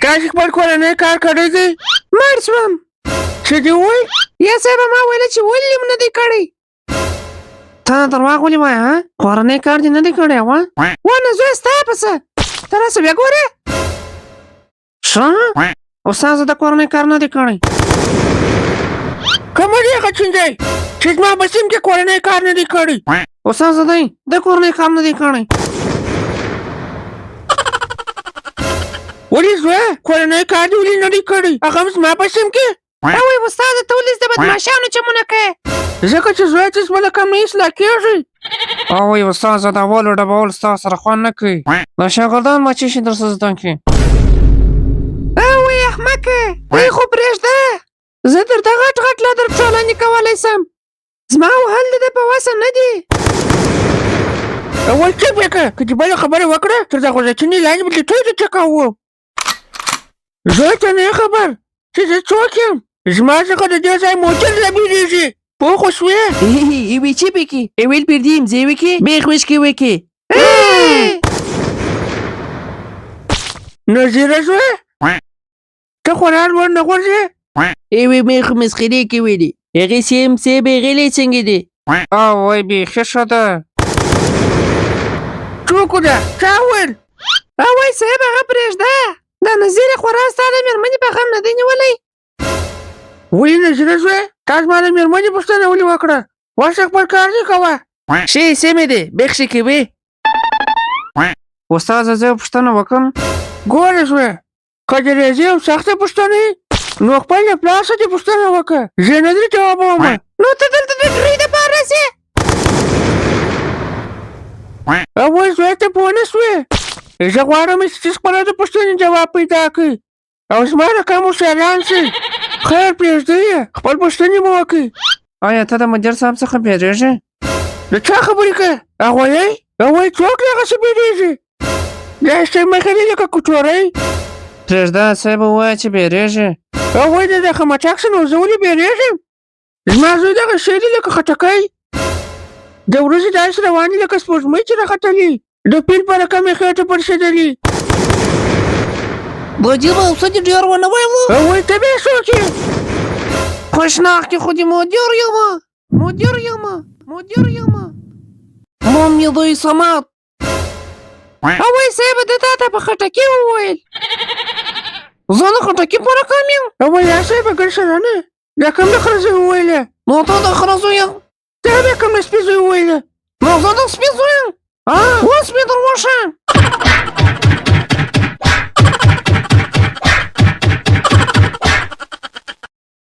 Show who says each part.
Speaker 1: تاسو خپل کورنۍ کار کړی دی؟ مړ شوم. څه دې وویل؟ یا صاحب ما ویله چې ولې م نه دی کړی. ته درواغ ولې وایې ها؟ کورنۍ کار دې نه دی کړی وا؟ ونه زوی ستا پسه ته راسه بیا ګورې. ښه استاده د کورنۍ کار نه دی کړی. که مړ یې غچینجی چې زما په سیم کې کورنۍ کار نه دی کړی. استاده دی د کورنۍ کار نه دی کړی. ولې زویه کورنۍ کار دې ولې نه دی کړی؟ هغه هم زما په سیم کې. اوی استاده ته ولې د بدماشانو چمونه کوې؟ ځکه چې زویه چې زما له کمې اصلاح کېږي. اوی استاده دا ولو ډبول ستا سره خوند نه کوي. دا شاګردان مچې شي درسه زده کړي. اوی احمقه وی خو پرېږده زه درته غټ غټ لادر ټولنې کولی سم. زما وهل د ده په وسه نه دي. اول چک بیا که چې بله خبره وکړه تر دا غوږچینې لاندې به دې ټوله چکوم. زوی ته نه یې خبر چې زه څوک یم. زما څخه د دې ځای موټر رابېرېږي. پوه خو شوې؟
Speaker 2: Iwi cipiki, iwi pirdim zewiki, bekhwishki wiki.
Speaker 1: نظیره زوی ته خورا لوړ نه غورځې؟
Speaker 2: Iwi mekh مسخري کې ویلي. هغې سیم سیبې غلې څنګه دي؟
Speaker 1: اوی بیخي ښه ده. څوک ده؟ چا وویل؟ اوی صاحب هغه پرېږده. دا نظیره خورا ستا د مېرمنې په غم نه دی نیولی. ولې نظیره زوی تا زما د مېرمنې پوښتنه ولې وکړه؟ ورشه خپل کار دې کوه.
Speaker 2: شی سیمې دي بېخشې کوي.
Speaker 1: استاده زه یو پوښتنه وکړم. ګوره زوی که د ریاضي یو سخته پوښتنه وي نو خپل له پلار څخه دې پوښتنه وکړه. زه نه درې جوابوم. نو ته دلته د ډرۍ دپاره راسې. اوی زوی ته پوه نه شوې. زه غواړم چې خپله د پوښتنې جواب پیدا کړي او زما د کم هوښیاران شي. خیر پرېږده یې خپل پوښتنې مو وکړئ.
Speaker 2: آیا ته د مدیر صاحب څخه بیریږې؟
Speaker 1: د چا خبرې کوې؟ هغه یې؟ اوی څوک له هغسې بیریږي؟ دا شی مخې دی لکه کټورۍ.
Speaker 2: پرېږده صاحب ووایه چې بیریږې.
Speaker 1: اوی د دغه مچاک څه نو زه ولې بیریږم؟ زما زوی دغه شی دی لکه خټکی. د ورځې داسې روانې لکه سپوږمۍ چې راختلي. د پیل په رقم یې خېټه پړسېدلي.
Speaker 2: بجیبه څه دې ډېر ونه ویلو؟
Speaker 1: اوی ته بیا څوک یې؟
Speaker 2: خوشناخته خو دې مدیر یمه. نوم مې دوی صمد.
Speaker 1: اوی صاحب ده تا ته په خټکي وویل.
Speaker 2: زه د خټکي په رقم یم.
Speaker 1: اوی یا صاحبه ګډ شرانه دا کوم د خره زوی وویله؟
Speaker 2: نو ته د خره زوی یم.
Speaker 1: تا بیا کوم د سپي زوی وویله؟
Speaker 2: نو زه د سپي زوی یم. اوس مې در وښیم.